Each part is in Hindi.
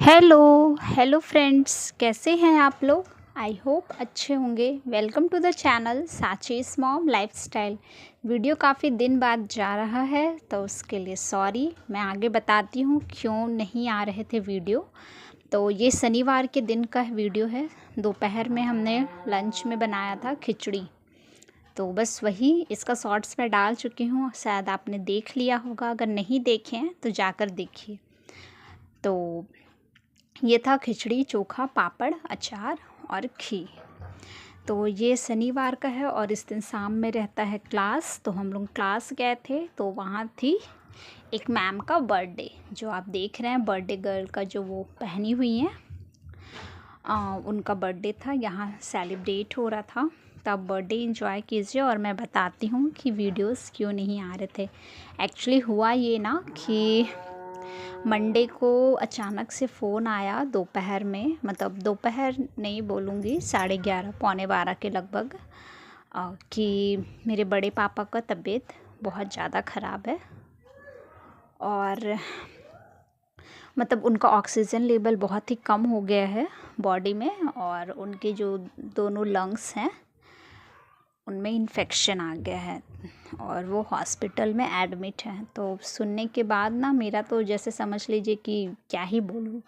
हेलो फ्रेंड्स, कैसे हैं आप लोग। आई होप अच्छे होंगे। Welcome to the channel Sachi's mom lifestyle. Video काफ़ी दिन बाद जा रहा है तो उसके लिए सॉरी। मैं आगे बताती हूँ क्यों नहीं आ रहे थे वीडियो। तो ये शनिवार के दिन का वीडियो है। दोपहर में हमने लंच में बनाया था खिचड़ी, तो बस वही इसका शॉर्ट्स में डाल चुकी हूँ। शायद आपने देख लिया होगा, अगर नहीं देखे हैं तो जाकर देखिए। तो ये था खिचड़ी, चोखा, पापड़, अचार और घी। तो ये शनिवार का है और इस दिन शाम में रहता है क्लास। तो हम लोग क्लास गए थे तो वहाँ थी एक मैम का बर्थडे, जो आप देख रहे हैं बर्थडे गर्ल का जो वो पहनी हुई हैं, उनका बर्थडे था। यहाँ सेलिब्रेट हो रहा था, तो आप बर्थडे इंजॉय कीजिए। और मैं बताती हूँ कि वीडियोस क्यों नहीं आ रहे थे। एक्चुअली हुआ ये ना कि मंडे को अचानक से फ़ोन आया दोपहर में, मतलब दोपहर नहीं बोलूँगी, 11:30 पौने 12 के लगभग, कि मेरे बड़े पापा का तबीयत बहुत ज़्यादा ख़राब है और मतलब उनका ऑक्सीजन लेवल बहुत ही कम हो गया है बॉडी में, और उनके जो दोनों लंग्स हैं उनमें इन्फेक्शन आ गया है और वो हॉस्पिटल में एडमिट हैं। तो सुनने के बाद ना मेरा तो जैसे समझ लीजिए कि क्या ही बोलूँ,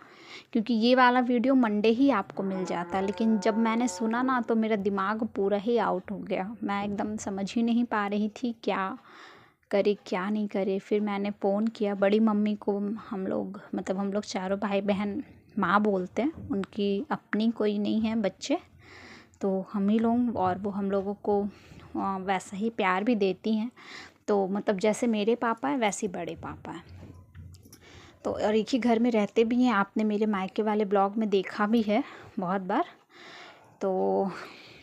क्योंकि ये वाला वीडियो मंडे ही आपको मिल जाता, लेकिन जब मैंने सुना ना तो मेरा दिमाग पूरा ही आउट हो गया। मैं एकदम समझ ही नहीं पा रही थी क्या करे क्या नहीं करे। फिर मैंने फ़ोन किया बड़ी मम्मी को। हम लोग चारों भाई बहन माँ बोलते हैं, उनकी अपनी कोई नहीं है बच्चे, तो हम ही लोग, और वो हम लोगों को वैसा ही प्यार भी देती हैं। तो मतलब जैसे मेरे पापा हैं वैसे ही बड़े पापा हैं, तो और एक ही घर में रहते भी हैं। आपने मेरे मायके वाले ब्लॉग में देखा भी है बहुत बार। तो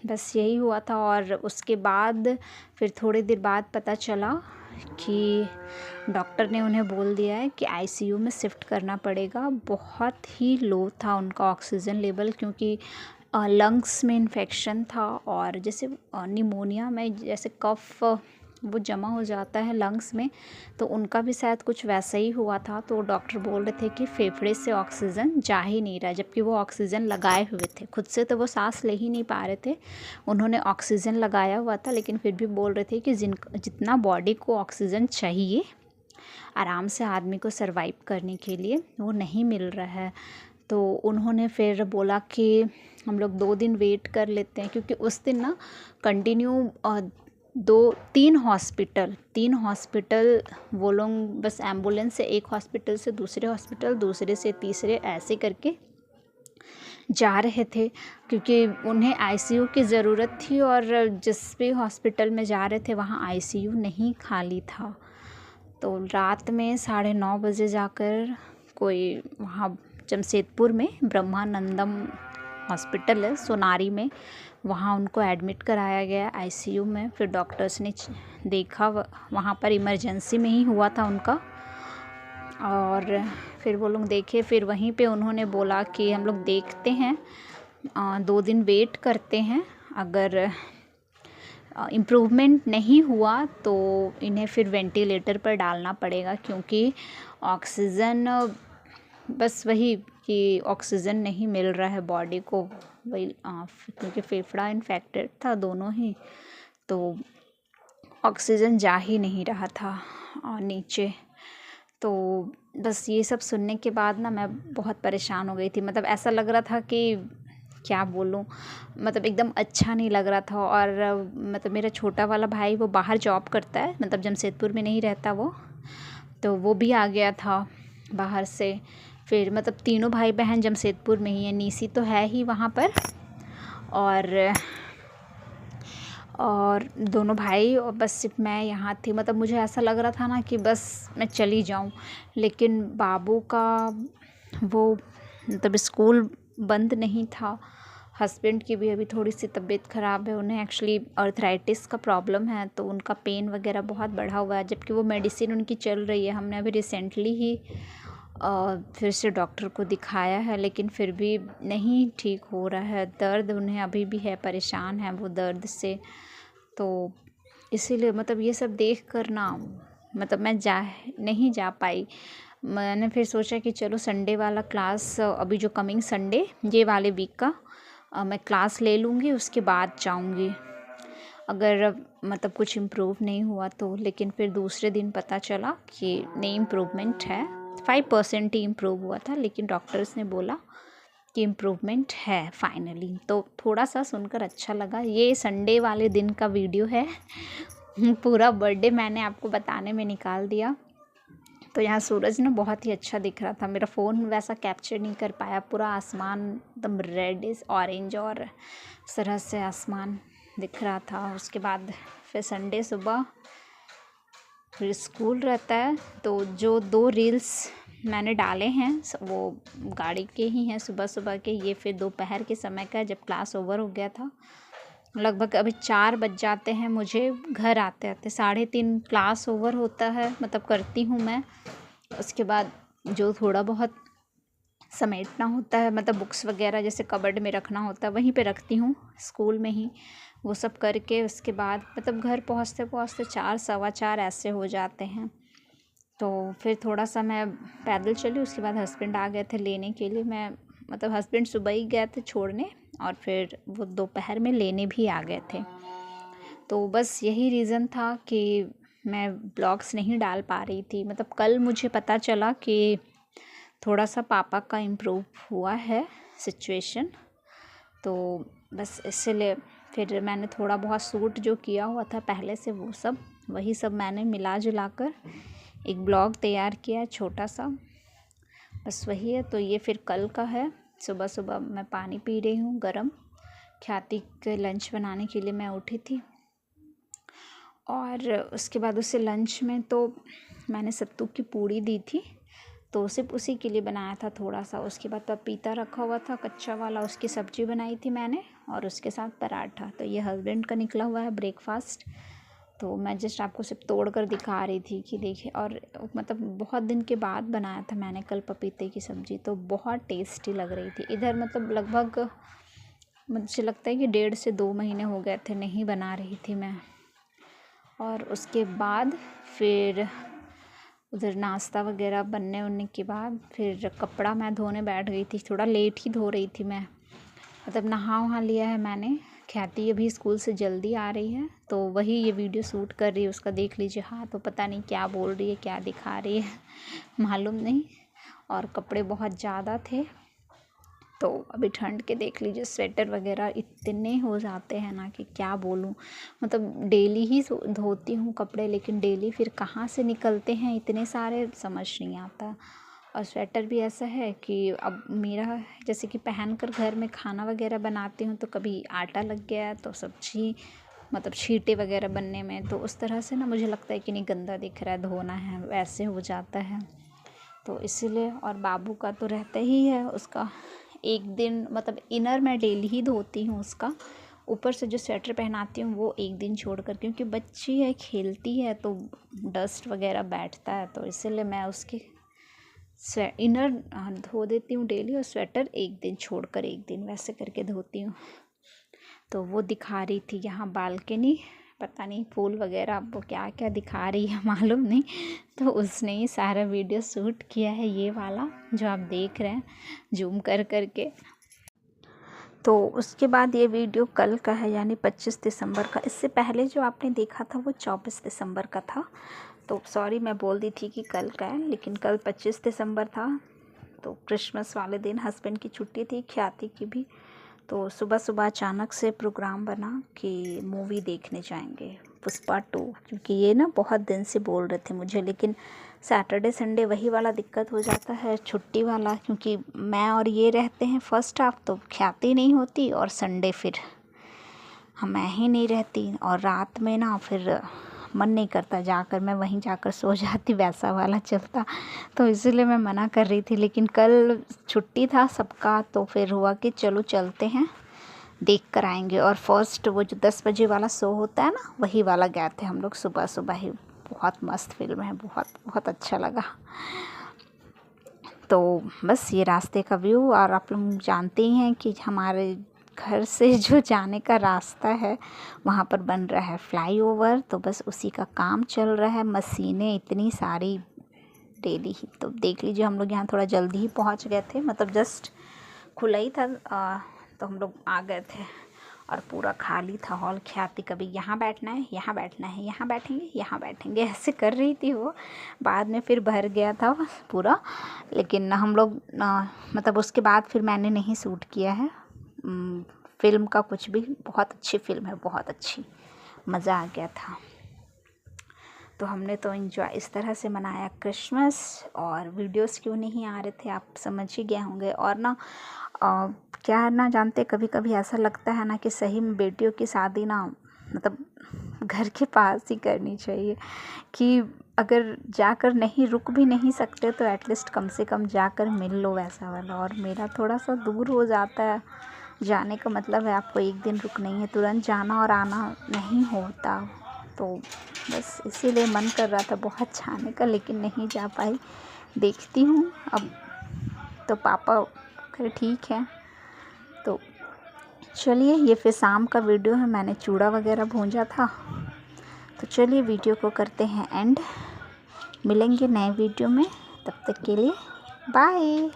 बस यही हुआ था। और उसके बाद फिर थोड़ी देर बाद पता चला कि डॉक्टर ने उन्हें बोल दिया है कि आईसीयू में शिफ्ट करना पड़ेगा। बहुत ही लो था उनका ऑक्सीजन लेवल, क्योंकि लंग्स में इन्फेक्शन था, और जैसे निमोनिया में जैसे कफ वो जमा हो जाता है लंग्स में, तो उनका भी शायद कुछ वैसा ही हुआ था। तो डॉक्टर बोल रहे थे कि फेफड़े से ऑक्सीजन जा ही नहीं रहा, जबकि वो ऑक्सीजन लगाए हुए थे खुद से, तो वो सांस ले ही नहीं पा रहे थे। उन्होंने ऑक्सीजन लगाया हुआ था, लेकिन फिर भी बोल रहे थे कि जितना बॉडी को ऑक्सीजन चाहिए आराम से आदमी को सर्वाइव करने के लिए, वो नहीं मिल रहा है। तो उन्होंने फिर बोला कि हम लोग 2 दिन वेट कर लेते हैं, क्योंकि उस दिन ना कंटिन्यू 3 हॉस्पिटल वो लोग बस एम्बुलेंस से एक हॉस्पिटल से दूसरे हॉस्पिटल, दूसरे से तीसरे, ऐसे करके जा रहे थे, क्योंकि उन्हें आईसीयू की ज़रूरत थी। और जिस भी हॉस्पिटल में जा रहे थे वहाँ आईसीयू नहीं खाली था। तो रात में 9:30 बजे जाकर कोई वहाँ जमशेदपुर में ब्रह्मानंदम हॉस्पिटल है सोनारी में, वहाँ उनको एडमिट कराया गया आईसीयू में। फिर डॉक्टर्स ने देखा, वहाँ पर इमरजेंसी में ही हुआ था उनका, और फिर वो लोग देखे। फिर वहीं पे उन्होंने बोला कि हम लोग देखते हैं, 2 दिन वेट करते हैं, अगर इम्प्रूवमेंट नहीं हुआ तो इन्हें फिर वेंटिलेटर पर डालना पड़ेगा, क्योंकि ऑक्सीजन बस वही कि ऑक्सीजन नहीं मिल रहा है बॉडी को, वही क्योंकि फेफड़ा इन्फेक्टेड था दोनों ही, तो ऑक्सीजन जा ही नहीं रहा था नीचे। तो बस ये सब सुनने के बाद ना मैं बहुत परेशान हो गई थी। मतलब ऐसा लग रहा था कि क्या बोलूँ, मतलब एकदम अच्छा नहीं लग रहा था। और मतलब मेरा छोटा वाला भाई वो बाहर जॉब करता है, मतलब जमशेदपुर में नहीं रहता वो, तो वो भी आ गया था बाहर से। फिर मतलब तीनों भाई बहन जमशेदपुर में ही हैं, नीसी तो है ही वहाँ पर, और दोनों भाई, और बस सिर्फ मैं यहाँ थी। मतलब मुझे ऐसा लग रहा था ना कि बस मैं चली जाऊँ, लेकिन बाबू का वो मतलब स्कूल बंद नहीं था। हस्बैंड की भी अभी थोड़ी सी तबीयत ख़राब है, उन्हें एक्चुअली अर्थराइटिस का प्रॉब्लम है, तो उनका पेन वगैरह बहुत बढ़ा हुआ है, जबकि वो मेडिसिन उनकी चल रही है। हमने अभी रिसेंटली ही फिर से डॉक्टर को दिखाया है, लेकिन फिर भी नहीं ठीक हो रहा है। दर्द उन्हें अभी भी है, परेशान है वो दर्द से। तो इसीलिए मतलब ये सब देख कर ना मतलब मैं नहीं जा पाई। मैंने फिर सोचा कि चलो संडे वाला क्लास, अभी जो कमिंग संडे ये वाले वीक का मैं क्लास ले लूँगी, उसके बाद जाऊँगी अगर मतलब कुछ इम्प्रूव नहीं हुआ तो। लेकिन फिर दूसरे दिन पता चला कि नहीं, इम्प्रूवमेंट है, 5% ही इम्प्रूव हुआ था, लेकिन डॉक्टर्स ने बोला कि इम्प्रूवमेंट है फाइनली। तो थोड़ा सा सुनकर अच्छा लगा। ये संडे वाले दिन का वीडियो है। पूरा बर्थडे मैंने आपको बताने में निकाल दिया। तो यहाँ सूरज ना बहुत ही अच्छा दिख रहा था, मेरा फ़ोन वैसा कैप्चर नहीं कर पाया। पूरा आसमान एकदम रेड ऑरेंज और इस तरह से आसमान दिख रहा था। उसके बाद फिर संडे सुबह फिर स्कूल रहता है, तो जो 2 रील्स मैंने डाले हैं वो गाड़ी के ही हैं सुबह सुबह के। ये फिर दोपहर के समय का, जब क्लास ओवर हो गया था। लगभग अभी 4 बज जाते हैं मुझे घर आते आते, 3:30 क्लास ओवर होता है, मतलब करती हूँ मैं। उसके बाद जो थोड़ा बहुत समेटना होता है, मतलब बुक्स वगैरह जैसे कबर्ड में रखना होता है, वहीं पे रखती हूँ स्कूल में ही। वो सब करके उसके बाद मतलब घर पहुँचते पहुँचते 4 सवा 4 ऐसे हो जाते हैं। तो फिर थोड़ा सा मैं पैदल चली। उसके बाद हस्बैंड आ गए थे लेने के लिए। मैं मतलब हस्बैंड सुबह ही गए थे छोड़ने, और फिर वो दोपहर में लेने भी आ गए थे। तो बस यही रीज़न था कि मैं ब्लॉग्स नहीं डाल पा रही थी। मतलब कल मुझे पता चला कि थोड़ा सा पापा का इम्प्रूव हुआ है सिचुएशन, तो बस इसीलिए फिर मैंने थोड़ा बहुत सूट जो किया हुआ था पहले से, वो सब वही सब मैंने मिला जुला कर एक ब्लॉग तैयार किया है छोटा सा, बस वही है। तो ये फिर कल का है। सुबह सुबह मैं पानी पी रही हूँ गरम। ख्याति के लंच बनाने के लिए मैं उठी थी, और उसके बाद उसे लंच में तो मैंने सत्तू की पूड़ी दी थी, तो सिर्फ उसी के लिए बनाया था थोड़ा सा। उसके बाद पपीता रखा हुआ था कच्चा वाला, उसकी सब्ज़ी बनाई थी मैंने, और उसके साथ पराठा। तो ये हस्बैंड का निकला हुआ है ब्रेकफास्ट। तो मैं जस्ट आपको सिर्फ तोड़ कर दिखा रही थी कि देखिए। और मतलब बहुत दिन के बाद बनाया था मैंने कल पपीते की सब्ज़ी, तो बहुत टेस्टी लग रही थी। इधर मतलब लगभग मुझे लगता है कि 1.5 से 2 महीने हो गए थे नहीं बना रही थी मैं। और उसके बाद फिर उधर नाश्ता वगैरह बनने उनने के बाद फिर कपड़ा मैं धोने बैठ गई थी। थोड़ा लेट ही धो रही थी मैं, मतलब नहा वहा लिया है मैंने। ख्याति अभी स्कूल से जल्दी आ रही है, तो वही ये वीडियो शूट कर रही है। उसका देख लीजिए हाँ, तो पता नहीं क्या बोल रही है, क्या दिखा रही है मालूम नहीं। और कपड़े बहुत ज़्यादा थे, तो अभी ठंड के देख लीजिए स्वेटर वगैरह इतने हो जाते हैं ना कि क्या बोलूँ। मतलब डेली ही धोती हूँ कपड़े, लेकिन डेली फिर कहाँ से निकलते हैं इतने सारे, समझ नहीं आता। और स्वेटर भी ऐसा है कि अब मेरा जैसे कि पहन कर घर में खाना वगैरह बनाती हूँ, तो कभी आटा लग गया तो सब्ज़ी मतलब छींटे वगैरह बनने में, तो उस तरह से ना मुझे लगता है कि नहीं गंदा दिख रहा है, धोना है, वैसे हो जाता है। तो इसीलिए, और बाबू का तो रहता ही है, उसका एक दिन मतलब इनर मैं डेली ही धोती हूँ उसका। ऊपर से जो स्वेटर पहनाती हूँ वो एक दिन छोड़कर, क्योंकि बच्ची है खेलती है तो डस्ट वगैरह बैठता है, तो इसीलिए मैं उसके इनर धो देती हूँ डेली, और स्वेटर एक दिन छोड़कर एक दिन, वैसे करके धोती हूँ। तो वो दिखा रही थी यहाँ बालकनी, पता नहीं फूल वगैरह आपको क्या क्या दिखा रही है मालूम नहीं। तो उसने ही सारा वीडियो शूट किया है, ये वाला जो आप देख रहे हैं जूम कर कर के। तो उसके बाद ये वीडियो कल का है, यानी 25 दिसंबर का। इससे पहले जो आपने देखा था वो 24 दिसंबर का था। तो सॉरी, मैं बोल दी थी कि कल का है, लेकिन कल 25 दिसंबर था। तो क्रिसमस वाले दिन हस्बैंड की छुट्टी थी, ख्याति की भी। तो सुबह सुबह अचानक से प्रोग्राम बना कि मूवी देखने जाएंगे पुष्पा 2, क्योंकि ये ना बहुत दिन से बोल रहे थे मुझे। लेकिन सैटरडे संडे वही वाला दिक्कत हो जाता है छुट्टी वाला, क्योंकि मैं और ये रहते हैं फर्स्ट हाफ, तो ख्याति नहीं होती, और संडे फिर मैं ही नहीं रहती, और रात में ना फिर मन नहीं करता जाकर, मैं वहीं जाकर सो जाती, वैसा वाला चलता। तो इसीलिए मैं मना कर रही थी। लेकिन कल छुट्टी था सबका, तो फिर हुआ कि चलो चलते हैं, देख कर आएंगे। और फर्स्ट वो जो 10 बजे वाला शो होता है ना, वही वाला गए थे हम लोग सुबह सुबह ही। बहुत मस्त फिल्म है, बहुत बहुत अच्छा लगा। तो बस ये रास्ते का व्यू। और आप लोग जानते ही हैं कि हमारे घर से जो जाने का रास्ता है वहाँ पर बन रहा है फ्लाईओवर, तो बस उसी का काम चल रहा है। मशीनें इतनी सारी डेली ही। तो देख लीजिए हम लोग यहाँ थोड़ा जल्दी ही पहुँच गए थे, मतलब जस्ट खुला ही था तो हम लोग आ गए थे और पूरा खाली था हॉल। ख्याति कभी यहाँ बैठना है, यहाँ बैठना है, यहाँ बैठेंगे, यहाँ बैठेंगे, ऐसे कर रही थी वो। बाद में फिर भर गया था पूरा, लेकिन हम लोग मतलब उसके बाद फिर मैंने नहीं शूट किया है फ़िल्म का कुछ भी। बहुत अच्छी फ़िल्म है, बहुत अच्छी, मज़ा आ गया था। तो हमने तो एंजॉय इस तरह से मनाया क्रिसमस। और वीडियोस क्यों नहीं आ रहे थे आप समझ ही गए होंगे। और ना क्या है ना, जानते कभी कभी ऐसा लगता है ना कि सही में बेटियों की शादी ना मतलब घर के पास ही करनी चाहिए, कि अगर जाकर नहीं रुक भी नहीं सकते तो एटलीस्ट कम से कम जाकर मिल लो वैसा वाला। और मेरा थोड़ा सा दूर हो जाता है, जाने का मतलब है आपको एक दिन रुकना ही है, तुरंत जाना और आना नहीं होता। तो बस इसीलिए मन कर रहा था बहुत जाने का, लेकिन नहीं जा पाई। देखती हूँ अब। तो पापा कहे ठीक है। तो चलिए, ये फिर शाम का वीडियो है, मैंने चूड़ा वगैरह भूंजा था। तो चलिए वीडियो को करते हैं एंड, मिलेंगे नए वीडियो में, तब तक के लिए बाय।